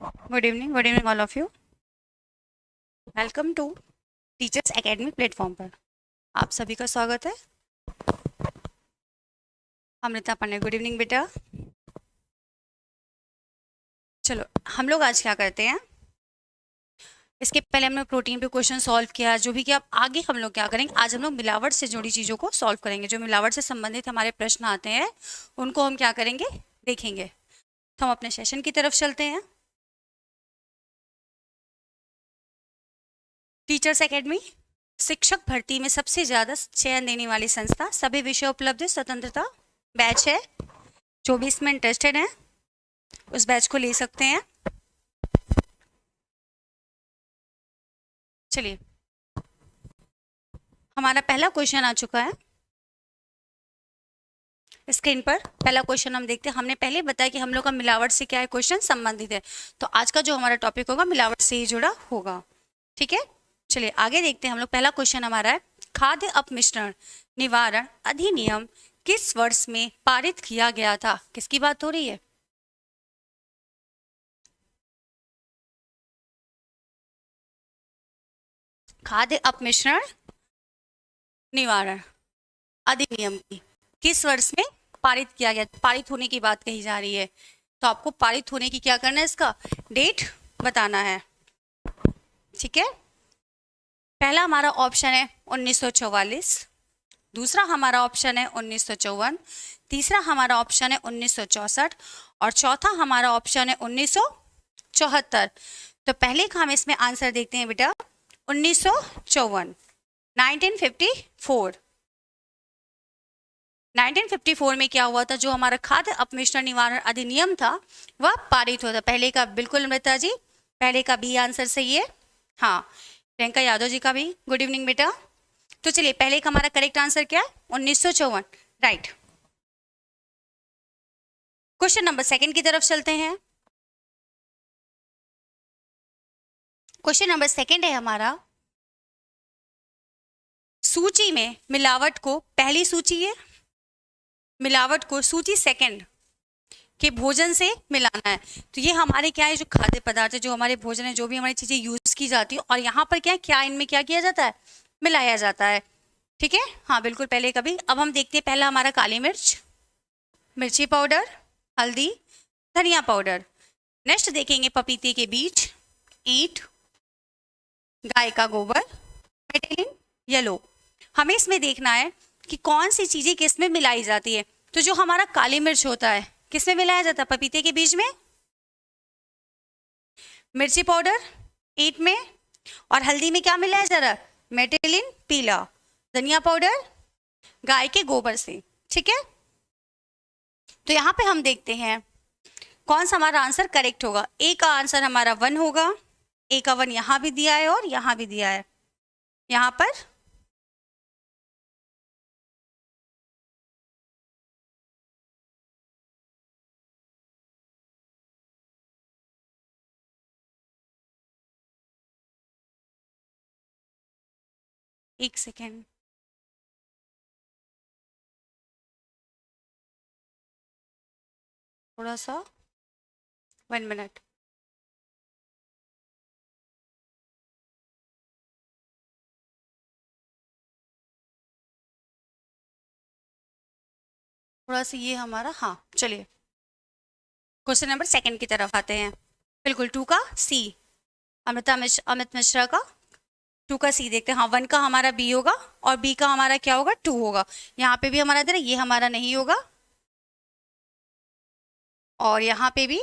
Good evening all of you. Welcome to teachers academy platform पर आप सभी का स्वागत है। अमृता पांडे, गुड इवनिंग बेटा। चलो हम लोग आज क्या करते हैं, इसके पहले हमने प्रोटीन पे क्वेश्चन सॉल्व किया, जो भी किया। अब आगे हम लोग क्या करेंगे, आज हम लोग मिलावट से जुड़ी चीज़ों को सॉल्व करेंगे। जो मिलावट से संबंधित हमारे प्रश्न आते हैं उनको हम क्या करेंगे, देखेंगे। तो हम अपने सेशन की तरफ चलते हैं। टीचर्स एकेडमी शिक्षक भर्ती में सबसे ज्यादा चयन देने वाली संस्था, सभी विषय उपलब्ध है, स्वतंत्रता बैच है। जो भी इसमें इंटरेस्टेड है उस बैच को ले सकते हैं। चलिए, हमारा पहला क्वेश्चन आ चुका है स्क्रीन पर। पहला क्वेश्चन हम देखते हैं। हमने पहले बताया कि हम लोग का मिलावट से क्या है, क्वेश्चन संबंधित है। तो आज का जो हमारा टॉपिक होगा मिलावट से ही जुड़ा होगा। ठीक है, चलिए आगे देखते हैं। हम लोग पहला क्वेश्चन हमारा है, खाद्य अपमिश्रण निवारण अधिनियम किस वर्ष में पारित किया गया था? किसकी बात हो रही है? खाद्य अपमिश्रण निवारण अधिनियम की किस वर्ष में पारित किया गया? पारित होने की बात कही जा रही है, तो आपको पारित होने की क्या करना है, इसका डेट बताना है। ठीक है, पहला हमारा ऑप्शन है 1944, दूसरा हमारा ऑप्शन है 1954, तीसरा हमारा ऑप्शन है 1964 और चौथा हमारा ऑप्शन है 1974। तो पहले का हम इसमें आंसर देखते हैं बेटा, 1954, 1954। 1954 में क्या हुआ था, जो हमारा खाद्य अपमिश्रण निवारण अधिनियम था वह पारित हुआ था। पहले का बिल्कुल अमृता जी, पहले का बी आंसर सही है। हाँ, प्रियंका यादव जी का भी गुड इवनिंग बेटा। तो चलिए, पहले का हमारा करेक्ट आंसर क्या है, 1954, राइट। क्वेश्चन नंबर सेकंड की तरफ चलते हैं। क्वेश्चन नंबर सेकंड है हमारा, सूची में मिलावट को, पहली सूची है, मिलावट को सूची सेकंड के भोजन से मिलाना है। तो ये हमारे क्या है, जो खाद्य पदार्थ है, जो हमारे भोजन है, जो भी हमारी चीजें यूज की जाती है, और यहाँ पर क्या क्या इनमें क्या किया जाता है, मिलाया जाता है। ठीक है, हाँ बिल्कुल पहले कभी। अब हम देखते हैं, पहला हमारा काली मिर्च, मिर्ची पाउडर, हल्दी, धनिया पाउडर। नेक्स्ट देखेंगे पपीते के बीज, ईंट, गाय का गोबर, मेटेलिन, येलो। हमें इसमें देखना है कि कौन सी चीजें किस में मिलाई जाती है। तो जो हमारा काली मिर्च होता है किस में मिलाया जाता है, पपीते के बीज में, मिर्ची पाउडर ईंट में, और हल्दी में क्या मिलाया जा रहा है, मेटेलिन पीला, धनिया पाउडर गाय के गोबर से। ठीक है, तो यहाँ पे हम देखते हैं कौन सा हमारा आंसर करेक्ट होगा। ए का आंसर हमारा 1 होगा, ए का 1 यहाँ भी दिया है और यहाँ भी दिया है। यहाँ पर एक सेकेंड, थोड़ा सा 1 मिनट। थोड़ा सा ये हमारा, हाँ चलिए क्वेश्चन नंबर सेकंड की तरफ आते हैं। बिल्कुल 2 का सी, अमित मिश्रा का 2 का सी देखते हैं। हाँ 1 का हमारा बी होगा और बी का हमारा क्या होगा, 2 होगा। यहाँ पे भी हमारा दे रहा है, ये हमारा नहीं होगा, और यहाँ पे भी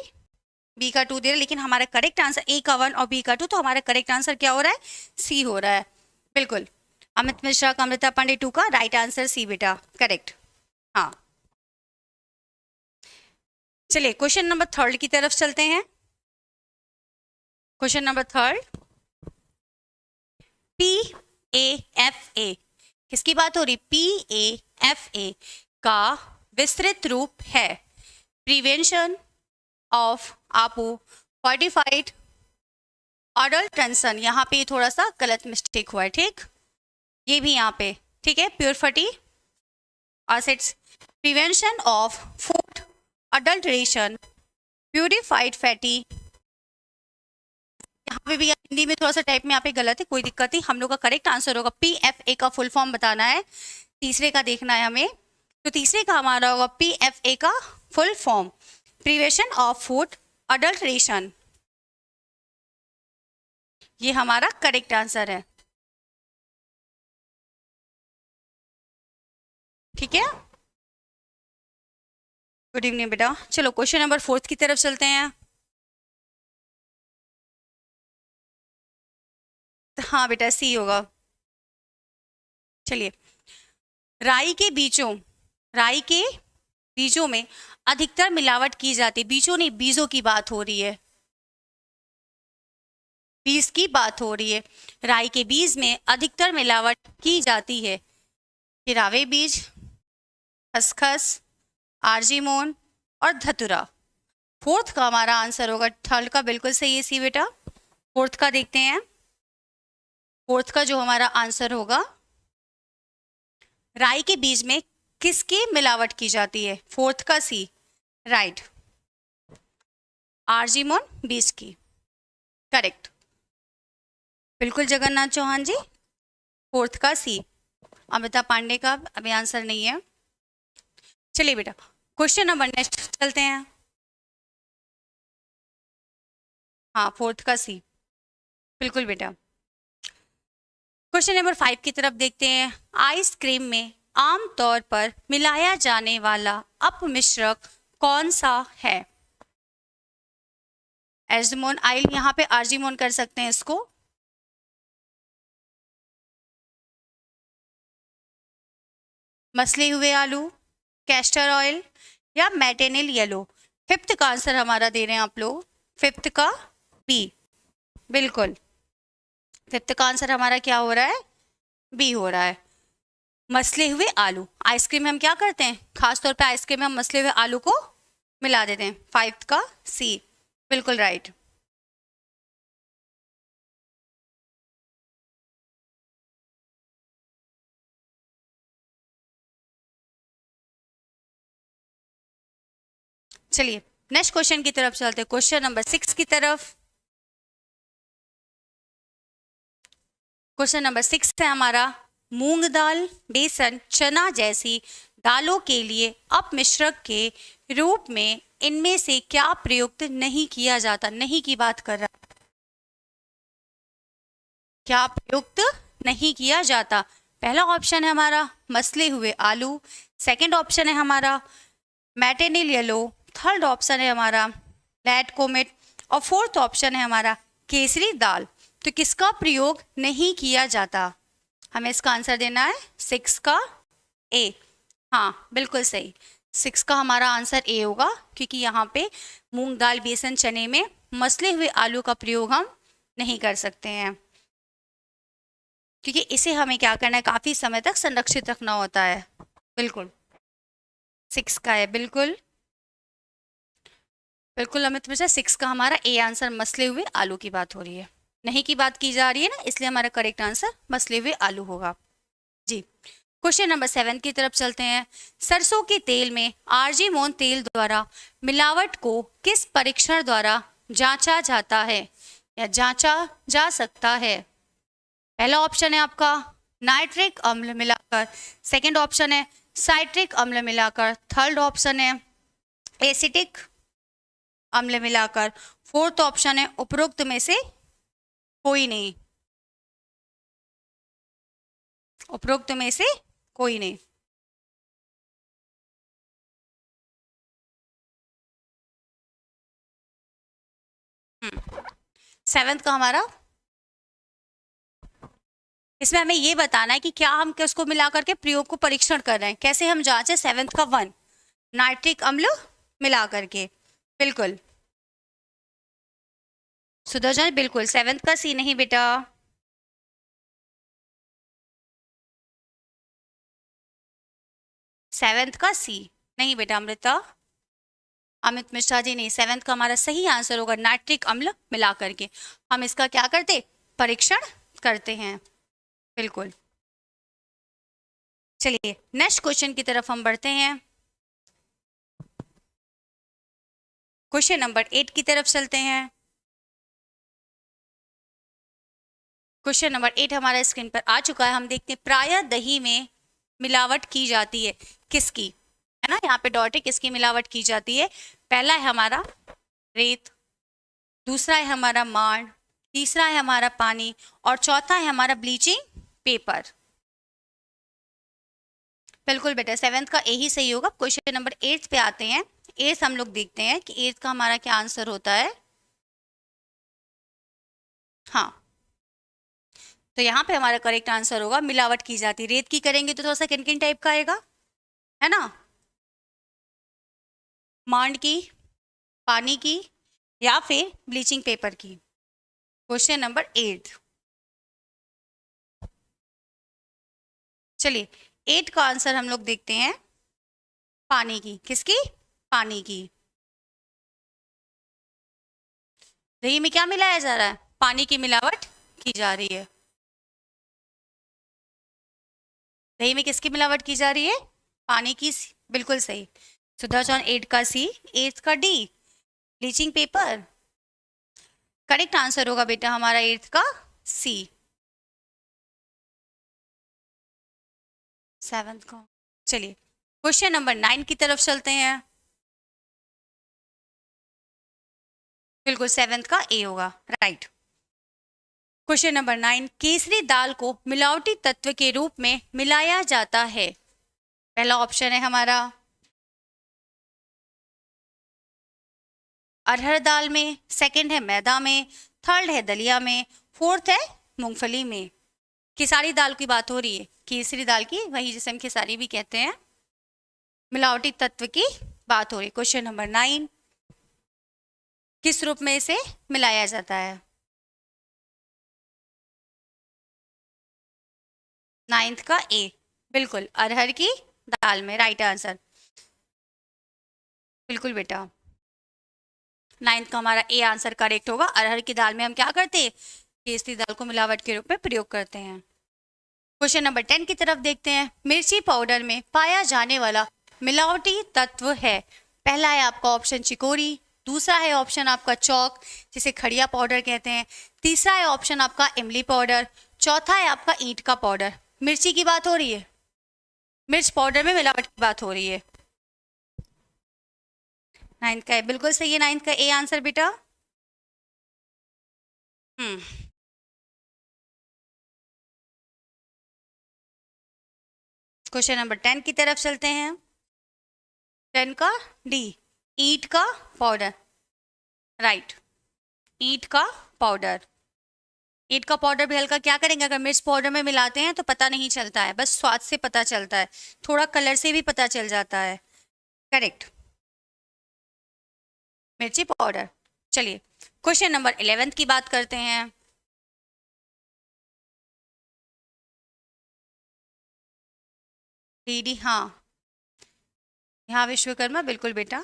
बी का 2 दे रहा है, लेकिन हमारा करेक्ट आंसर ए का 1 और बी का 2, तो हमारा करेक्ट आंसर क्या हो रहा है, सी हो रहा है। बिल्कुल, अमित मिश्रा का, अमृता पांडे 2 का राइट आंसर सी बेटा, करेक्ट। हाँ, चलिए क्वेश्चन नंबर थर्ड की तरफ चलते हैं। क्वेश्चन नंबर थर्ड, PAFA किसकी बात हो रही, PAFA का विस्तृत रूप है प्रिवेंशन ऑफ आपो फॉर्टिफाइड अडल्ट्रेशन। यहाँ पे थोड़ा सा गलत मिस्टेक हुआ है, ठीक, ये भी यहाँ पे ठीक है, pure fatty acids, prevention of food adulteration, purified fatty यहाँ पे भी हिंदी में थोड़ा सा टाइप में यहाँ पे गलत है, कोई दिक्कत नहीं, हम लोग का करेक्ट आंसर होगा PFA का फुल फॉर्म बताना है, तीसरे का देखना है हमें। तो तीसरे का हमारा होगा PFA का full form, prevention of food adulteration. ये हमारा करेक्ट आंसर है, ठीक है। गुड इवनिंग बेटा। चलो क्वेश्चन नंबर 4 की तरफ चलते हैं। हाँ बेटा सी होगा। चलिए, राई के बीजों में अधिकतर मिलावट की जाती है, बीजों नहीं बीजों की बात हो रही है, बीज की बात हो रही है। राई के बीज में अधिकतर मिलावट की जाती है, हिरावे बीज, खसखस, आर्जीमोन और धतुरा। फोर्थ का हमारा आंसर होगा, थर्ड का बिल्कुल सही है सी बेटा। फोर्थ का देखते हैं, फोर्थ का जो हमारा आंसर होगा, राई के बीज में किसकी मिलावट की जाती है, फोर्थ का सी, राइट, आर्जीमोन बीज की, करेक्ट, बिल्कुल जगन्नाथ चौहान जी, फोर्थ का सी। अमिता पांडे का अभी आंसर नहीं है। चलिए बेटा क्वेश्चन नंबर नेक्स्ट चलते हैं। हाँ फोर्थ का सी, बिल्कुल बेटा। क्वेश्चन नंबर 5 की तरफ देखते हैं। आइसक्रीम में आमतौर पर मिलाया जाने वाला अपमिश्रक कौन सा है? एजमोन आइल, यहाँ पे आर्जीमोन कर सकते हैं इसको, मसले हुए आलू, कैस्टर ऑयल या मेटेनिल येलो। फिफ्थ का आंसर हमारा दे रहे हैं आप लोग, फिफ्थ का बी, बिल्कुल फिफ्थ का आंसर हमारा क्या हो रहा है, बी हो रहा है, मसले हुए आलू। आइसक्रीम में हम क्या करते हैं, खासतौर पे आइसक्रीम में हम मसले हुए आलू को मिला देते हैं, फाइव का सी, बिल्कुल राइट। चलिए नेक्स्ट क्वेश्चन की तरफ चलते हैं, क्वेश्चन नंबर 6 की तरफ। क्वेश्चन नंबर 6 है हमारा, मूंग दाल, बेसन, चना जैसी दालों के लिए अपमिश्रक के रूप में इनमें से क्या प्रयुक्त नहीं किया जाता? नहीं की बात कर रहा, क्या प्रयुक्त नहीं किया जाता? पहला ऑप्शन है हमारा मसले हुए आलू, सेकंड ऑप्शन है हमारा मैटेनिल येलो, थर्ड ऑप्शन है हमारा लैट कोमेट और फोर्थ ऑप्शन है हमारा केसरी दाल। तो किसका प्रयोग नहीं किया जाता? हमें इसका आंसर देना है 6 का ए। हाँ बिल्कुल सही, 6 का हमारा आंसर ए होगा, क्योंकि यहाँ पे मूंग दाल, बेसन, चने में मसले हुए आलू का प्रयोग हम नहीं कर सकते हैं, क्योंकि इसे हमें क्या करना है, काफी समय तक संरक्षित रखना होता है। बिल्कुल 6 का है, बिल्कुल बिल्कुल अमित मिश्रा, 6 का हमारा ए आंसर, मसले हुए आलू की बात हो रही है, नहीं की बात की जा रही है ना, इसलिए हमारा करेक्ट आंसर मसले हुए आलू होगा जी। क्वेश्चन नंबर 7 की तरफ चलते हैं। सरसों के तेल में आर्जीमोन तेल द्वारा मिलावट को किस परीक्षण द्वारा जांचा जाता है या जांचा जा सकता है? पहला ऑप्शन है आपका नाइट्रिक अम्ल मिलाकर, सेकंड ऑप्शन है साइट्रिक अम्ल मिलाकर, थर्ड ऑप्शन है एसिटिक अम्ल मिलाकर, फोर्थ ऑप्शन है उपरोक्त में से कोई नहीं, उपरोक्त में से कोई नहीं। सेवेंथ का हमारा, इसमें हमें ये बताना है कि क्या हम किसको मिलाकर के प्रयोग को परीक्षण कर रहे हैं, कैसे हम जांचे। सेवेंथ का 1 नाइट्रिक अम्ल मिला करके, बिल्कुल सुदर्शन बिल्कुल, सेवेंथ का सी नहीं बेटा, सेवेंथ का सी नहीं बेटा अमृता, अमित मिश्रा जी नहीं, सेवेंथ का हमारा सही आंसर होगा नाइट्रिक अम्ल मिला करके हम इसका क्या करते, परीक्षण करते हैं, बिल्कुल। चलिए नेक्स्ट क्वेश्चन की तरफ हम बढ़ते हैं, क्वेश्चन नंबर 8 की तरफ चलते हैं। क्वेश्चन नंबर 8 हमारा स्क्रीन पर आ चुका है। हम देखते हैं प्रायः दही में मिलावट की जाती है किसकी, है ना, यहाँ पे डॉट है, किसकी मिलावट की जाती है। पहला है हमारा रेत, दूसरा है हमारा मांड, तीसरा है हमारा पानी और चौथा है हमारा ब्लीचिंग पेपर। बिल्कुल बेटा, 7th का ए ही सही होगा। क्वेश्चन नंबर 8 पे आते हैं। 8 हम लोग देखते हैं कि 8 का हमारा क्या आंसर होता है। हाँ, तो यहाँ पे हमारा करेक्ट आंसर होगा मिलावट की जाती। रेत की करेंगे तो थोड़ा सा किन किन टाइप का आएगा, है ना, मांड की, पानी की या फिर ब्लीचिंग पेपर की। क्वेश्चन नंबर 8, चलिए 8 का आंसर हम लोग देखते हैं पानी की। किसकी? पानी की। दही में क्या मिलाया जा रहा है? पानी की मिलावट की जा रही है। दही में किसकी मिलावट की जा रही है? पानी की। बिल्कुल सही। सुधा चौहान 8 का सी, 8 का D, bleaching paper. Correct answer होगा बेटा हमारा 8 का सी। 7th का। चलिए क्वेश्चन नंबर 9 की तरफ चलते हैं। बिल्कुल 7th का ए होगा, राइट। क्वेश्चन नंबर 9, केसरी दाल को मिलावटी तत्व के रूप में मिलाया जाता है। पहला ऑप्शन है हमारा अरहर दाल में, सेकंड है मैदा में, थर्ड है दलिया में, फोर्थ है मूंगफली में। खेसारी दाल की बात हो रही है, केसरी दाल की, वही जिसे हम खेसारी भी कहते हैं। मिलावटी तत्व की बात हो रही है। क्वेश्चन नंबर 9, किस रूप में इसे मिलाया जाता है? 9th का ए, बिल्कुल अरहर की दाल में, राइट आंसर। बिल्कुल बेटा 9th का हमारा ए आंसर करेक्ट होगा। अरहर की दाल में हम क्या करते हैं? केसरी दाल को मिलावट के रूप में प्रयोग करते हैं। क्वेश्चन नंबर 10 की तरफ देखते हैं। मिर्ची पाउडर में पाया जाने वाला मिलावटी तत्व है। पहला है आपका ऑप्शन चिकोरी, दूसरा है ऑप्शन आपका चौक जिसे खड़िया पाउडर कहते हैं, तीसरा है ऑप्शन आपका इमली पाउडर, चौथा है आपका ईंट का पाउडर। मिर्ची की बात हो रही है, मिर्च पाउडर में मिलावट की बात हो रही है। 9th का है, बिल्कुल सही है 9th का ए आंसर बेटा। क्वेश्चन नंबर 10 की तरफ चलते हैं। 10 का डी, ईंट का पाउडर, राइट, ईंट का पाउडर। ईंट का पाउडर भी हल्का क्या करेंगे, अगर मिर्च पाउडर में मिलाते हैं तो पता नहीं चलता है, बस स्वाद से पता चलता है, थोड़ा कलर से भी पता चल जाता है। करेक्ट, मिर्ची पाउडर। चलिए क्वेश्चन नंबर 11 की बात करते हैं। डी, हाँ, यहाँ विश्वकर्मा, बिल्कुल बेटा।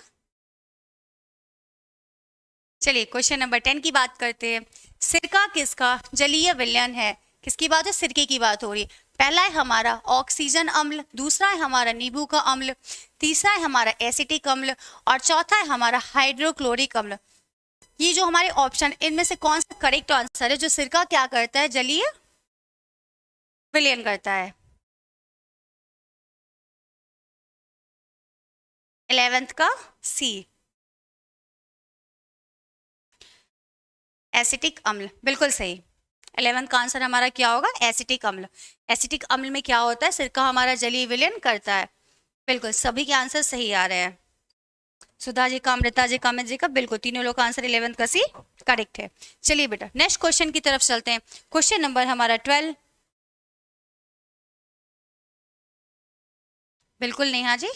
चलिए क्वेश्चन नंबर 10 की बात करते हैं। सिरका किसका जलीय विलयन है? किसकी बात है? सिरके की बात हो रही है। पहला है हमारा ऑक्सीजन अम्ल, दूसरा है हमारा नींबू का अम्ल, तीसरा है हमारा एसिटिक अम्ल और चौथा है हमारा हाइड्रोक्लोरिक अम्ल। ये जो हमारे ऑप्शन, इनमें से कौन सा करेक्ट आंसर है? जो सिरका क्या करता है? जलीय विलयन करता है। 11th का सी, एसिटिक अम्ल, बिल्कुल सही। 11th का आंसर हमारा क्या होगा? एसिटिक अम्ल। एसिटिक अम्ल में क्या होता है? सिरका हमारा जलीय विलयन करता है। बिल्कुल सभी के आंसर सही आ रहे हैं। सुधा जी का, अमृता जी का, अमित जी का, बिल्कुल तीनों लोग का आंसर 11th का सी करेक्ट है। चलिए बेटा नेक्स्ट क्वेश्चन की तरफ चलते हैं। क्वेश्चन नंबर हमारा 12, बिल्कुल नेहा जी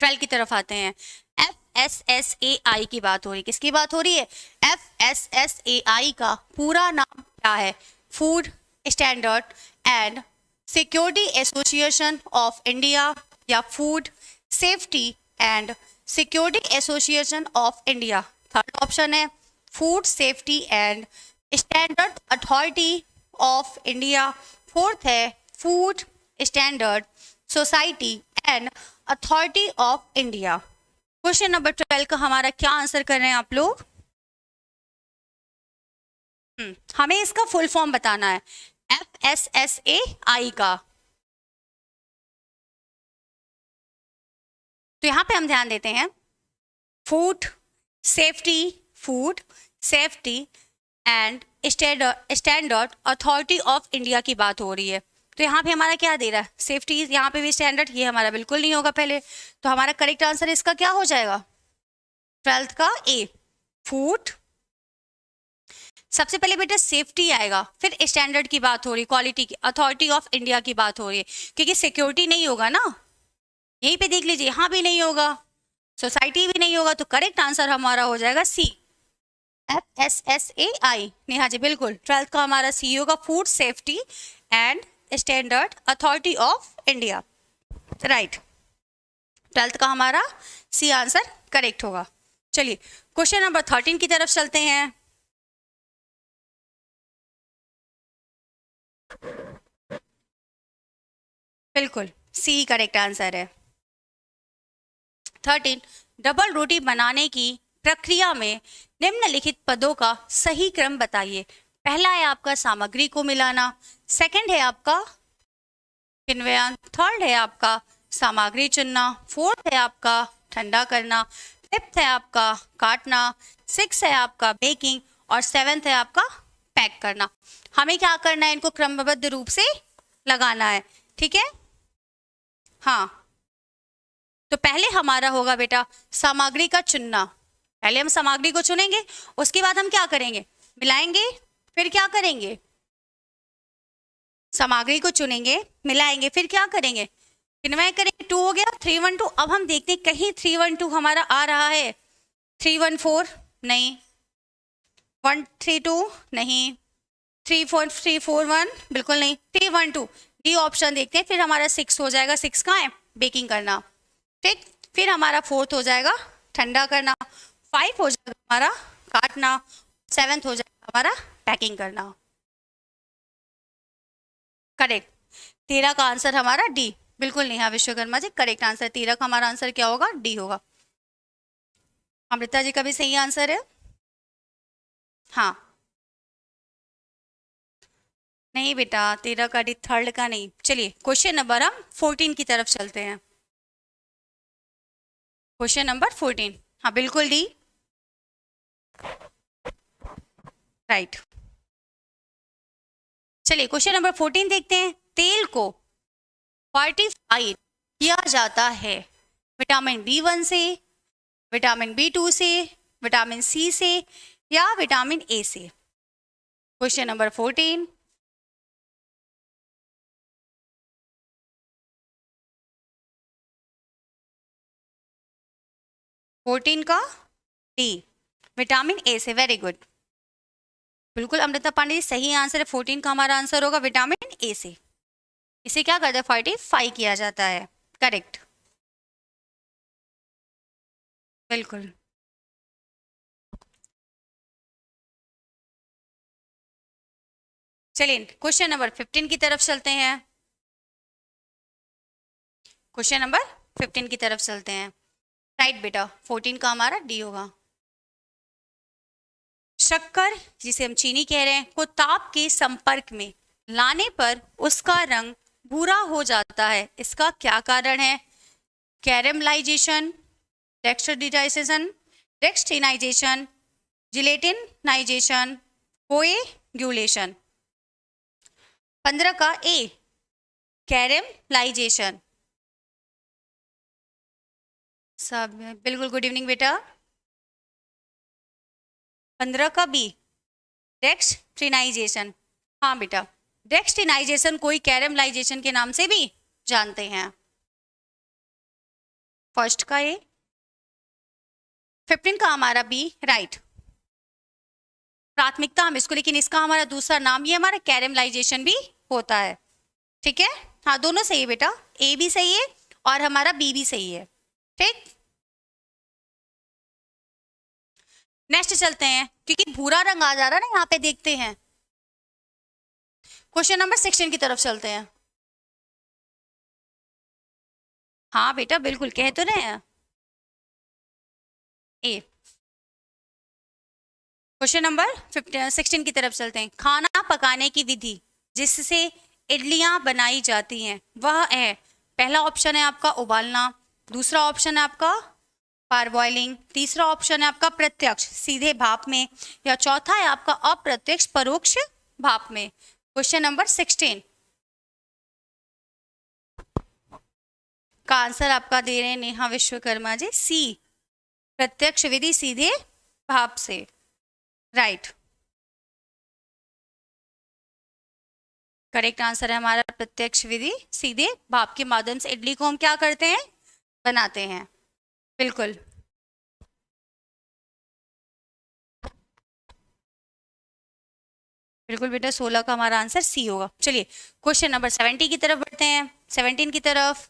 12 की तरफ आते हैं। FSSAI की बात हो रही है। किसकी बात हो रही है? FSSAI का पूरा नाम क्या है? Food standard and security association of India या food safety and security association of India. Third option है food safety and standard authority of India. Fourth है food standard society and authority of India. Question number 12 का हमारा क्या answer कर रहे हैं आप लोग? हमें इसका फुल फॉर्म बताना है, FSSAI का। तो यहाँ पे हम ध्यान देते हैं, food safety and standard authority of India की बात हो रही है। तो यहाँ पे हमारा क्या दे रहा है, सेफ्टी, यहाँ पे भी स्टैंडर्ड, ये हमारा बिल्कुल नहीं होगा पहले। तो हमारा करेक्ट आंसर इसका क्या हो जाएगा, 12th का ए, फूड। सबसे पहले बेटा सेफ्टी आएगा, फिर स्टैंडर्ड की बात हो रही, क्वालिटी की, अथॉरिटी ऑफ इंडिया की बात हो रही है, क्योंकि सिक्योरिटी नहीं होगा ना, यहीं पे देख लीजिए, यहाँ भी नहीं होगा, सोसाइटी भी नहीं होगा, तो करेक्ट आंसर हमारा हो जाएगा सी, FSSAI। नेहा जी बिल्कुल, 12th का हमारा सी होगा, food safety and standard authority of India, right. 12th का हमारा सी आंसर करेक्ट होगा। चलिए क्वेश्चन नंबर 13 की तरफ चलते हैं। बिल्कुल सी करेक्ट आंसर है। 13, डबल रोटी बनाने की प्रक्रिया में निम्नलिखित पदों का सही क्रम बताइए। पहला है आपका सामग्री को मिलाना, सेकंड है आपका किण्वन, थर्ड है आपका सामग्री चुनना, फोर्थ है आपका ठंडा करना, फिफ्थ है आपका काटना, सिक्स है आपका बेकिंग और सेवेंथ है आपका पैक करना। हमें क्या करना है, इनको क्रमबद्ध रूप से लगाना है, ठीक है। हाँ, तो पहले हमारा होगा बेटा सामग्री का चुनना, पहले हम सामग्री को चुनेंगे, उसके बाद हम क्या करेंगे, मिलाएंगे, फिर क्या करेंगे, सामग्री को चुनेंगे, मिलाएंगे, फिर क्या करेंगे, किण्वन करेंगे। 2 हो गया, 312। अब हम देखते हैं कहीं 312 हमारा आ रहा है, 314 नहीं, 132 नहीं, 34341 बिल्कुल नहीं, 312 डी ऑप्शन देखते हैं। फिर हमारा 6 हो जाएगा, 6 कहाँ है, बेकिंग करना, ठीक। फिर हमारा 4th हो जाएगा ठंडा करना, 5 हो जाएगा हमारा काटना, 7th हो जाएगा हमारा पैकिंग करना, करेक्ट। 13 का आंसर हमारा डी, बिल्कुल नहीं, हाँ विश्वकर्मा जी करेक्ट आंसर, 13 का हमारा आंसर क्या होगा, डी होगा। अमृता जी का भी सही आंसर है, हाँ नहीं बेटा 13 का डी, थर्ड का नहीं। चलिए क्वेश्चन नंबर हम 14 की तरफ चलते हैं। क्वेश्चन नंबर 14, हाँ बिल्कुल डी, राइट। चलिए क्वेश्चन नंबर 14 देखते हैं। तेल को फॉर्टिफाइड किया जाता है विटामिन B1 से, विटामिन B2 से, विटामिन सी से या विटामिन ए से। क्वेश्चन नंबर 14, का डी, विटामिन ए से, वेरी गुड, बिल्कुल अमृता पांडे जी सही आंसर है। 14 का हमारा आंसर होगा विटामिन ए से, इसे क्या करते हैं, फॉर्टिफाई किया जाता है, करेक्ट, बिल्कुल। चलिए क्वेश्चन नंबर 15 की तरफ चलते हैं। क्वेश्चन नंबर 15 की तरफ चलते हैं, राइट बेटा, 14 का हमारा डी होगा। शक्कर, जिसे हम चीनी कह रहे हैं, को ताप के संपर्क में लाने पर उसका रंग भूरा हो जाता है, इसका क्या कारण है, कैरमलाइजेशन, डेक्सट्रिनाइजेशन, डेक्सट्रिनाइजेशन, जिलेटिनाइजेशन, कोएगुलेशन। 15 का ए, कैरमलाइजेशन। सब बिल्कुल, गुड इवनिंग बेटा। 15 का बी, डेक्सट्रिनाइजेशन, हाँ बेटा, डेक्सट्रिनाइजेशन कोई कैरमलाइजेशन के नाम से भी जानते हैं। फर्स्ट का ए, 15 का हमारा बी, राइट, प्राथमिकता हम इसको, लेकिन इसका हमारा दूसरा नाम ये हमारा कैरमलाइजेशन भी होता है, ठीक है। हाँ दोनों सही है बेटा, ए भी सही है और हमारा बी भी सही है, ठीक। नेक्स्ट चलते हैं, क्योंकि भूरा रंग आ जा रहा है ना यहाँ पे, देखते हैं क्वेश्चन नंबर 16 की तरफ चलते हैं। हाँ बेटा बिल्कुल, कह तो रहे हैं ए। क्वेश्चन नंबर 16 की तरफ चलते हैं। खाना पकाने की विधि जिससे इडलियां बनाई जाती हैं वह है, पहला ऑप्शन है आपका उबालना, दूसरा ऑप्शन है आपका पारबॉइलिंग, तीसरा ऑप्शन है आपका प्रत्यक्ष सीधे भाप में, या चौथा है आपका अप्रत्यक्ष परोक्ष भाप में। क्वेश्चन नंबर 16 का आंसर आपका दे रहे हैं नेहा विश्वकर्मा जी, सी प्रत्यक्ष विधि सीधे भाप से, राइट। करेक्ट आंसर है हमारा प्रत्यक्ष विधि सीधे भाप के माध्यम से इडली को हम क्या करते हैं, बनाते हैं, बिल्कुल। बिल्कुल बेटा 16 का हमारा आंसर सी होगा। चलिए क्वेश्चन नंबर 70 की तरफ बढ़ते हैं, 17 की तरफ।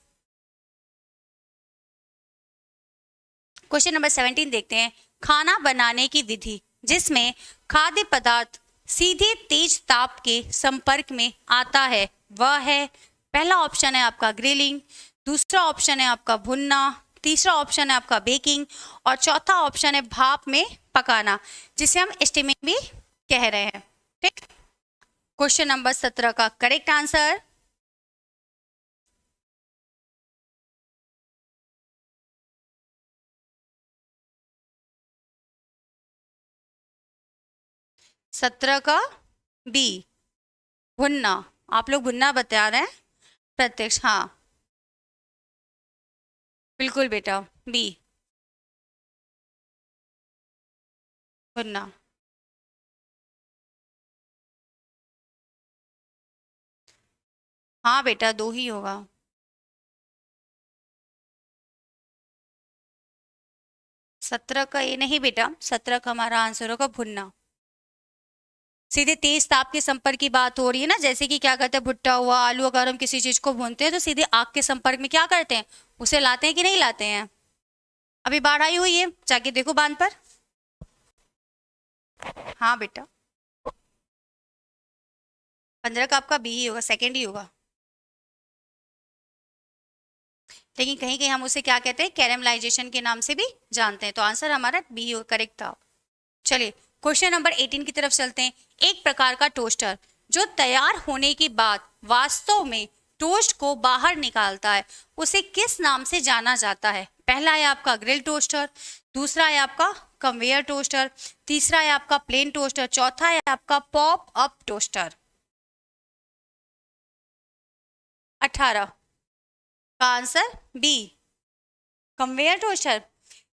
क्वेश्चन नंबर 17 देखते हैं। खाना बनाने की विधि जिसमें खाद्य पदार्थ सीधे तेज ताप के संपर्क में आता है वह है, पहला ऑप्शन है आपका ग्रिलिंग, दूसरा ऑप्शन है आपका भुनना, तीसरा ऑप्शन है आपका बेकिंग, और चौथा ऑप्शन है भाप में पकाना, जिसे हम स्टीमिंग भी कह रहे हैं, ठीक। क्वेश्चन नंबर 17 का करेक्ट आंसर सत्रह का बी भुनना। आप लोग भुनना बता रहे हैं, प्रत्यक्ष, हाँ बिल्कुल बेटा बी भुनना। हाँ बेटा दो ही होगा। सत्रह का ये नहीं बेटा, 17 का हमारा आंसर होगा भुनना। सीधे तेज ताप के संपर्क की बात हो रही है ना, जैसे कि क्या करते हैं भुट्टा हुआ, आलू, अगर हम किसी चीज को भूनते हैं तो सीधे आग के संपर्क में क्या करते हैं, उसे लाते हैं कि नहीं लाते हैं। अभी बाढ़ आई हुई है, जाके देखो बांध पर। हाँ बेटा 15 का आपका बी ही होगा, सेकेंड ही होगा, लेकिन कहीं कहीं हम उसे क्या कहते हैं, कैरेमलाइजेशन के नाम से भी जानते हैं, तो आंसर हमारा बी करेक्ट था। चलिए क्वेश्चन नंबर 18 की तरफ चलते हैं। एक प्रकार का टोस्टर जो तैयार होने के बाद वास्तव में टोस्ट को बाहर निकालता है उसे किस नाम से जाना जाता है, पहला है आपका ग्रिल टोस्टर, दूसरा है आपका कन्वेयर टोस्टर, तीसरा है आपका प्लेन टोस्टर, चौथा है आपका पॉप अप टोस्टर। 18 का answer B conveyor toaster.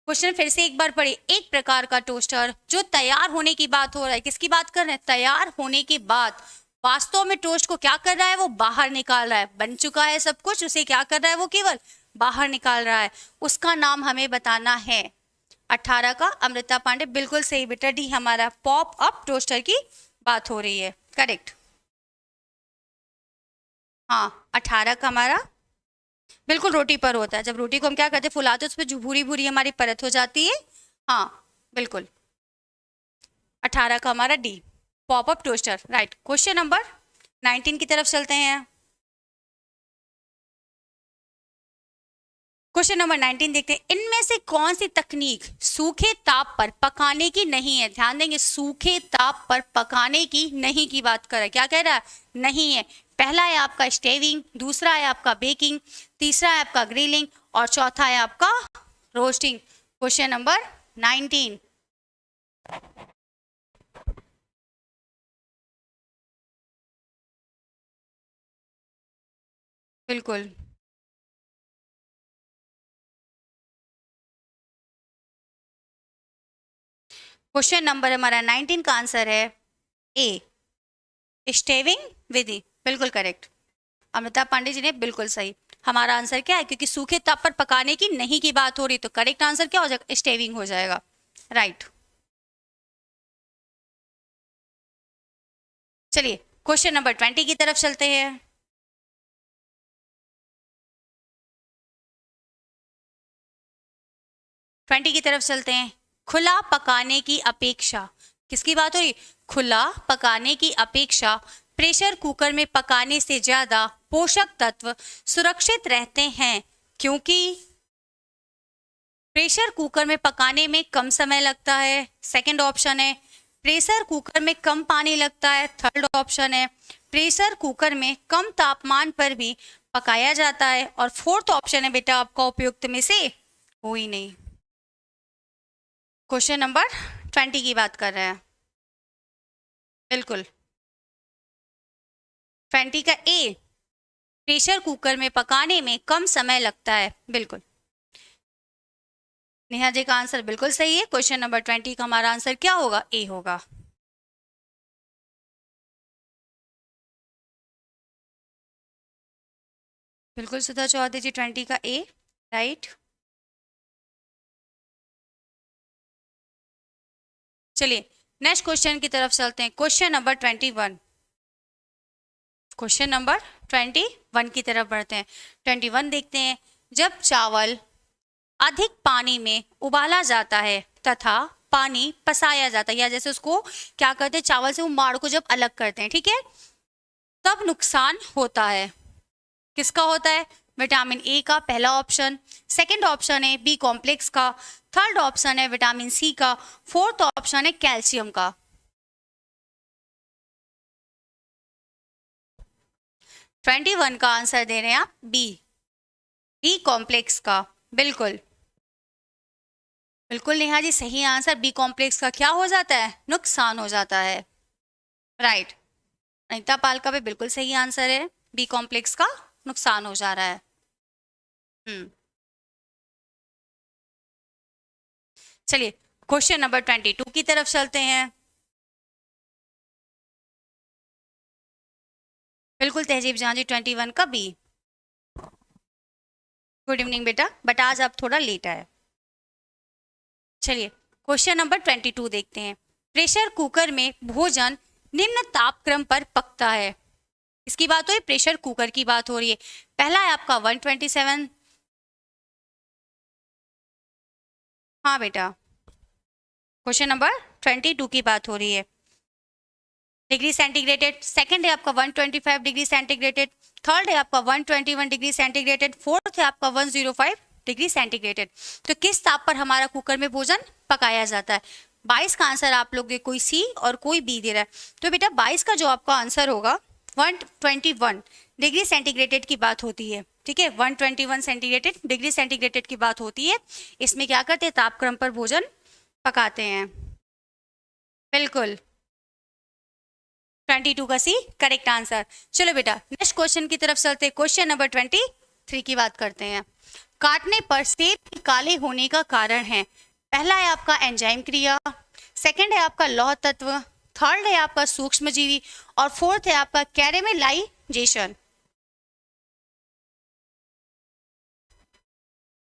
Question फिर से एक बार पढ़े। एक प्रकार का टोस्टर जो तैयार होने की बात हो रहा है, किसकी बात कर रहे हैं, तैयार होने के बाद वास्तव में टोस्ट को क्या कर रहा है, वो बाहर निकाल रहा है, बन चुका है सब कुछ, उसे क्या कर रहा है, वो केवल बाहर निकाल रहा है, उसका नाम हमें बताना है। 18 का अमृता पांडे बिल्कुल सही बेटा, डी हमारा पॉप अप टोस्टर की बात हो रही है, करेक्ट। हाँ 18 का हमारा बिल्कुल रोटी पर होता है, जब रोटी को हम क्या करते हैं फुलाते हैं, उस पर जो भूरी भूरी हमारी परत हो जाती है, हाँ बिल्कुल 18 का हमारा D pop up toaster, right. Question number 19 की तरफ चलते हैं। क्वेश्चन नंबर 19 देखते हैं। इनमें से कौन सी तकनीक सूखे ताप पर पकाने की नहीं है, ध्यान देंगे सूखे ताप पर पकाने की नहीं की बात कर रहा है, क्या कह रहा है, नहीं है। पहला है आपका स्टेविंग, दूसरा है आपका बेकिंग, तीसरा है आपका ग्रिलिंग, और चौथा है आपका रोस्टिंग। क्वेश्चन नंबर 19 बिल्कुल क्वेश्चन नंबर हमारा 19 का आंसर है ए स्टेविंग विधि, बिल्कुल करेक्ट। अमिताभ पांडे जी ने बिल्कुल सही, हमारा आंसर क्या है, क्योंकि सूखे ताप पर पकाने की नहीं की बात हो रही, तो करेक्ट आंसर क्या हो जाएगा, स्टेविंग हो जाएगा, राइट। चलिए क्वेश्चन नंबर 20 की तरफ चलते हैं। ट्वेंटी की तरफ चलते हैं। खुला पकाने की अपेक्षा, किसकी बात हो रही, खुला पकाने की अपेक्षा प्रेशर कुकर में पकाने से ज्यादा पोषक तत्व सुरक्षित रहते हैं, क्योंकि प्रेशर कुकर में पकाने में कम समय लगता है, सेकंड ऑप्शन है। प्रेशर कुकर में कम पानी लगता है, थर्ड ऑप्शन है। प्रेशर कुकर में कम तापमान पर भी पकाया जाता है, और फोर्थ ऑप्शन है बेटा आपका उपयुक्त में से कोई नहीं। क्वेश्चन नंबर 20 की बात कर रहे हैं, बिल्कुल 20 का ए, प्रेशर कुकर में पकाने में कम समय लगता है, बिल्कुल। नेहा जी का आंसर बिल्कुल सही है। क्वेश्चन नंबर 20 का हमारा आंसर क्या होगा? ए होगा। बिल्कुल सुधा चौधरी जी, 20 का ए राइट। चलिए नेक्स्ट क्वेश्चन की तरफ चलते हैं। क्वेश्चन नंबर 21, क्वेश्चन नंबर 21 की तरफ बढ़ते हैं। 21 देखते हैं। जब चावल अधिक पानी में उबाला जाता है तथा पानी पसाया जाता है, या जैसे उसको क्या करते हैं, चावल से वो माड़ को जब अलग करते हैं, ठीक है, तब नुकसान होता है। किसका होता है? विटामिन ए का, पहला ऑप्शन। सेकंड ऑप्शन है बी कॉम्प्लेक्स का। थर्ड ऑप्शन है विटामिन सी का। फोर्थ ऑप्शन है कैल्शियम का। 21 का आंसर दे रहे हैं आप बी, बी कॉम्प्लेक्स का। बिल्कुल बिल्कुल नेहा जी, सही आंसर बी कॉम्प्लेक्स का क्या हो जाता है? नुकसान हो जाता है, राइट। अनिता पाल का भी बिल्कुल सही आंसर है, बी कॉम्प्लेक्स का नुकसान हो जा रहा है। चलिए क्वेश्चन नंबर 22 की तरफ चलते हैं। बिल्कुल तहजीब जहां जी, 21 का बी। गुड इवनिंग बेटा, बट आज आप थोड़ा लेट आए। चलिए क्वेश्चन नंबर 22 देखते हैं। प्रेशर कुकर में भोजन निम्न तापक्रम पर पकता है। इसकी बात हो रही है, प्रेशर कुकर की बात हो रही है। पहला है आपका 127, हाँ बेटा क्वेश्चन नंबर 22 की बात हो रही है, डिग्री सेंटीग्रेडेड। सेकंड है आपका 125 डिग्री सेंटीग्रेडेड। थर्ड है आपका 121 डिग्री सेंटीग्रेडेड। फोर्थ है आपका 105 डिग्री सेंटीग्रेडेड। तो किस ताप पर हमारा कुकर में भोजन पकाया जाता है? 22 का आंसर आप लोग कोई सी और कोई बी दे रहा है, तो बेटा 22 का जो आपका आंसर होगा 121 डिग्री सेंटीग्रेडेड की बात होती है, ठीक है, 121 सेंटीग्रेडेड डिग्री सेंटीग्रेडेड की बात होती है। इसमें क्या करते हैं? तापक्रम पर भोजन पकाते हैं, बिल्कुल 22 का सी करेक्ट आंसर। चलो बेटा नेक्स्ट क्वेश्चन की तरफ चलते हैं। क्वेश्चन नंबर 23 की बात करते हैं। काटने पर सेब के काले होने का कारण है, पहला है आपका एंजाइम क्रिया, सेकंड है आपका लौह तत्व, थर्ड है आपका सूक्ष्मजीवी, और फोर्थ है आपका कैरेमेलाइजेशन।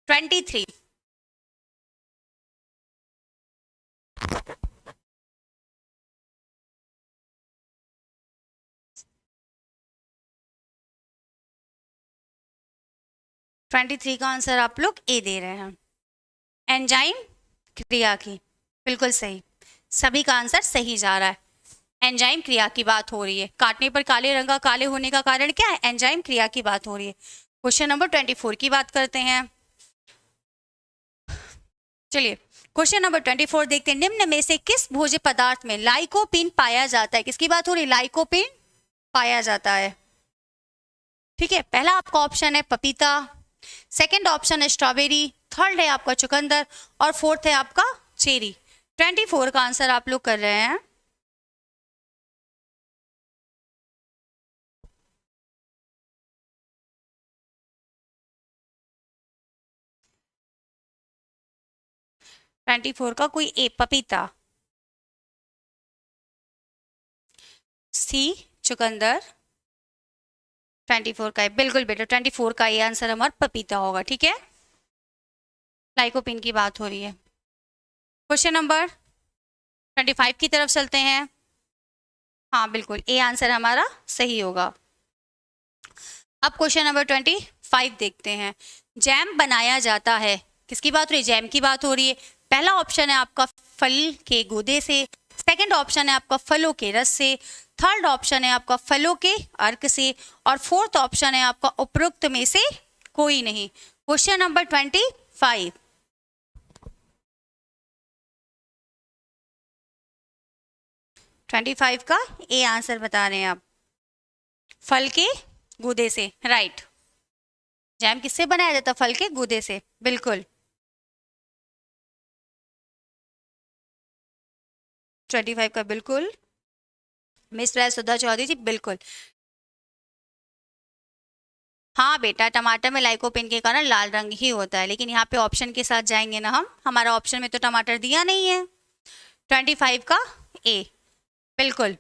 23 23 का आंसर आप लोग ए दे रहे हैं, एंजाइम क्रिया की, बिल्कुल सही। सभी का आंसर सही जा रहा है। एंजाइम क्रिया की बात हो रही है, काटने पर काले रंग का काले होने का कारण क्या है? एंजाइम क्रिया की बात हो रही है। क्वेश्चन नंबर 24 की बात करते हैं। चलिए क्वेश्चन नंबर 24 देखते हैं। निम्न में से किस भोज्य पदार्थ में लाइकोपीन पाया जाता है? किसकी बात हो रही है? लाइकोपीन पाया जाता है, ठीक है। पहला आपका ऑप्शन है पपीता, सेकंड ऑप्शन है स्ट्रॉबेरी, थर्ड है आपका चुकंदर, और फोर्थ है आपका चेरी। 24 का आंसर आप लोग कर रहे हैं, ट्वेंटी फोर का कोई ए पपीता, सी चुकंदर, 24 का है, बिल्कुल बेटा 24 का ये आंसर हमारा पपीता होगा, ठीक है। लाइकोपिन की बात हो रही है। क्वेश्चन नंबर 25 की तरफ चलते हैं। हाँ बिल्कुल ए आंसर हमारा सही होगा। अब क्वेश्चन नंबर 25 देखते हैं। जैम बनाया जाता है, किसकी बात हो रही है? जैम की बात हो रही है। पहला ऑप्शन है आपका फल के गूदे से, सेकंड ऑप्शन है आपका फलों के रस से, थर्ड ऑप्शन है आपका फलों के अर्क से, और फोर्थ ऑप्शन है आपका उपरोक्त में से कोई नहीं। क्वेश्चन नंबर 25, 25 का ए आंसर बता रहे हैं आप, फल के गूदे से, राइट। जैम किससे बनाया जाता? फल के गूदे से, बिल्कुल। 25 का बिल्कुल, मिस सुधा चौधरी जी बिल्कुल। हाँ बेटा, टमाटर में लाइकोपेन के कारण लाल रंग ही होता है, लेकिन यहाँ पे ऑप्शन के साथ जाएंगे ना हम, हमारा ऑप्शन में तो टमाटर दिया नहीं है। 25 का ए, बिल्कुल,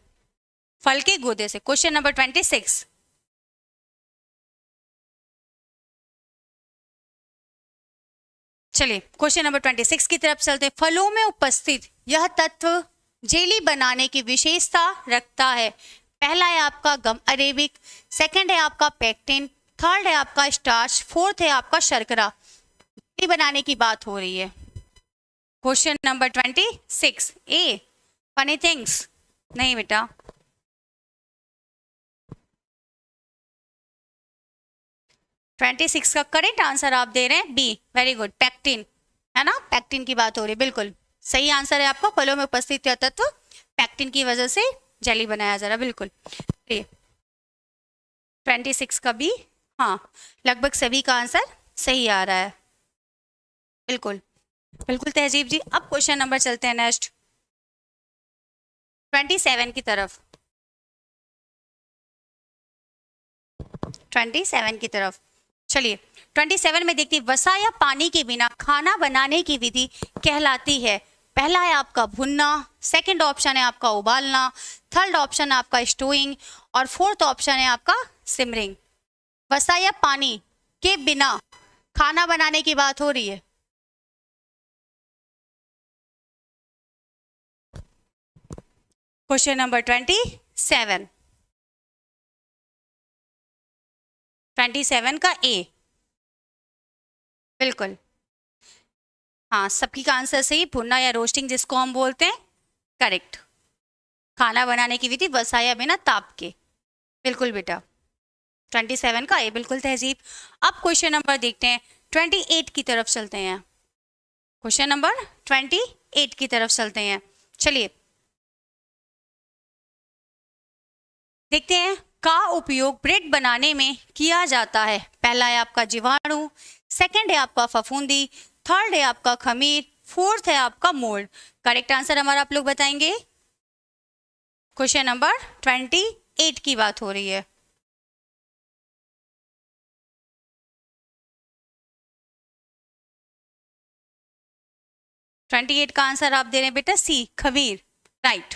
फल के गूदे से। Question number 26। चलिए क्वेश्चन नंबर 26 की तरफ चलते हैं। फलों में उपस्थित यह तत्व जेली बनाने की विशेषता रखता है। पहला है आपका गम अरेबिक, सेकंड है आपका पेक्टिन, थर्ड है आपका स्टार्च, फोर्थ है आपका शर्करा। जेली बनाने की बात हो रही है। क्वेश्चन नंबर 26 ए, फनी थिंग्स, नहीं बेटा। ट्वेंटी सिक्स का करेक्ट आंसर आप दे रहे हैं बी, वेरी गुड, पेक्टिन, है ना, पेक्टिन की बात हो रही है, बिल्कुल सही आंसर है आपका। फलों में उपस्थित यह तत्व पेक्टिन की वजह से जेली बनाया जा रहा है, बिल्कुल। 26 का बी, हाँ, लगभग सभी का आंसर सही आ रहा है, बिल्कुल बिल्कुल तहजीब जी। अब क्वेश्चन नंबर चलते हैं नेक्स्ट, 27 की तरफ, 27 की तरफ। चलिए 27 में देखते हैं, वसा या पानी के बिना खाना बनाने की विधि कहलाती है। पहला है आपका भुनना, सेकंड ऑप्शन है आपका उबालना, थर्ड ऑप्शन है आपका स्टोइंग, और फोर्थ ऑप्शन है आपका सिमरिंग। वसा या पानी के बिना खाना बनाने की बात हो रही है। क्वेश्चन नंबर 27, 27 का ए, बिल्कुल, हाँ सबकी का आंसर सही, भुनना या रोस्टिंग जिसको हम बोलते हैं, करेक्ट। खाना बनाने की विधि वसा या बिना ताप के, बिल्कुल बेटा, 27 का ए, बिल्कुल तहजीब। अब क्वेश्चन नंबर देखते हैं 28 की तरफ चलते हैं। क्वेश्चन नंबर 28 की तरफ चलते हैं। चलिए देखते हैं, का उपयोग ब्रेड बनाने में किया जाता है। पहला है आपका जीवाणु, सेकंड है आपका फफूंदी, थर्ड है आपका खमीर, फोर्थ है आपका मोल्ड। करेक्ट आंसर हमारा आप लोग बताएंगे। क्वेश्चन नंबर 28 की बात हो रही है। ट्वेंटी एट का आंसर आप दे रहे हैं बेटा सी, खमीर, राइट।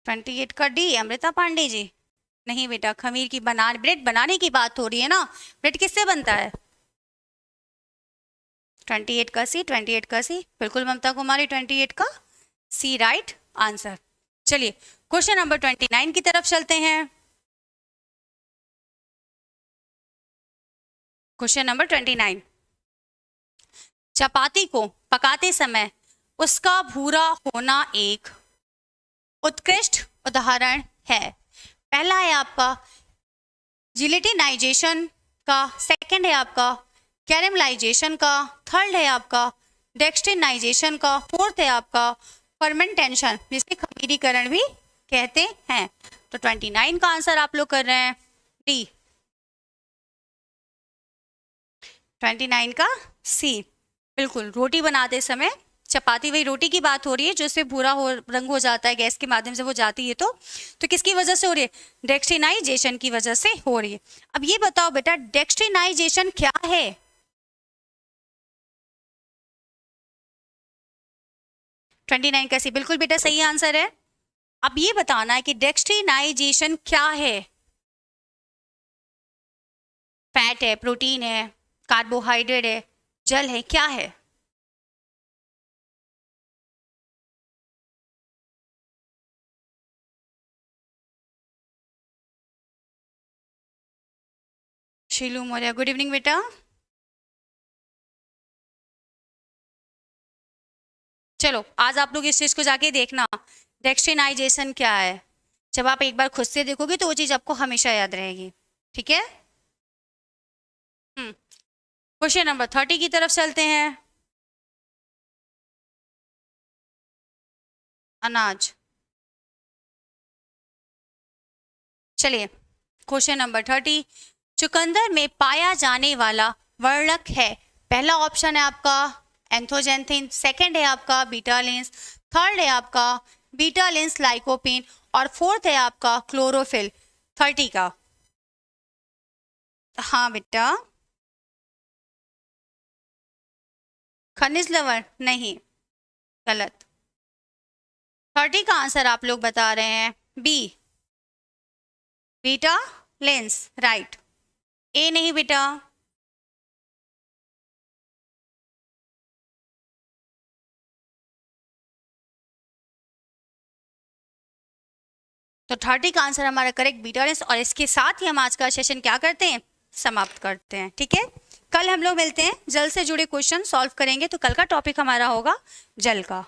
ट्वेंटी एट का डी, अमृता पांडे जी, नहीं बेटा, खमीर की ब्रेड बनाने की बात हो रही है ना, ब्रेड किससे बनता है। 28 का सी, 28 का सी, बिल्कुल ममता कुमारी, 28 का सी राइट आंसर। चलिए क्वेश्चन नंबर 29 की तरफ चलते हैं। क्वेश्चन नंबर 29, चपाती को पकाते समय उसका भूरा होना एक उत्कृष्ट उदाहरण है। पहला है आपका जिलेटिनाइजेशन का, सेकंड है आपका कैरेमलाइजेशन का, थर्ड है आपका डेक्सटिनाइजेशन का, फोर्थ है आपका फर्मेंटेशन, जिसे खमीरीकरण भी कहते हैं। तो 29 का आंसर आप लोग कर रहे हैं डी, 29 का सी, बिल्कुल। रोटी बनाते समय, चपाती वही रोटी की बात हो रही है जो इससे भूरा रंग हो जाता है, गैस के माध्यम से वो जाती है, तो किसकी वजह से हो रही है? डेक्सटिनाइजेशन की वजह से हो रही है। अब ये बताओ बेटा, डेक्सटिनाइजेशन क्या है? ट्वेंटी नाइन कैसी, बिल्कुल बेटा सही आंसर है। अब ये बताना है कि डेक्सटिनाइजेशन क्या है। फैट है, प्रोटीन है, कार्बोहाइड्रेट है, जल है, क्या है? शीलू मौर्य, गुड इवनिंग बेटा। चलो आज आप लोग इस चीज को जाके देखना, डेक्सटिनाइजेशन क्या है। जब आप एक बार खुद से देखोगे तो वो चीज आपको हमेशा याद रहेगी, ठीक है। क्वेश्चन नंबर 30 की तरफ चलते हैं। अनाज। चलिए क्वेश्चन नंबर 30, चुकंदर में पाया जाने वाला वर्णक है। पहला ऑप्शन है आपका एंथोजेंथिन, सेकंड है आपका बीटालिन्स, थर्ड है आपका बीटालिन्स लाइकोपीन और फोर्थ है आपका क्लोरोफिल। 30 का। हाँ बेटा। खनिज लवण नहीं, गलत। 30 का आंसर आप लोग बता रहे हैं बी, बीटा लेंस, राइट। ए नहीं बेटा। तो 30 का आंसर हमारा करेक्ट बीटा लेंस। और इसके साथ ही हम आज का सेशन क्या करते हैं, समाप्त करते हैं। ठीक है, कल हम लोग मिलते हैं, जल से जुड़े क्वेश्चन सॉल्व करेंगे। तो कल का टॉपिक हमारा होगा जल का।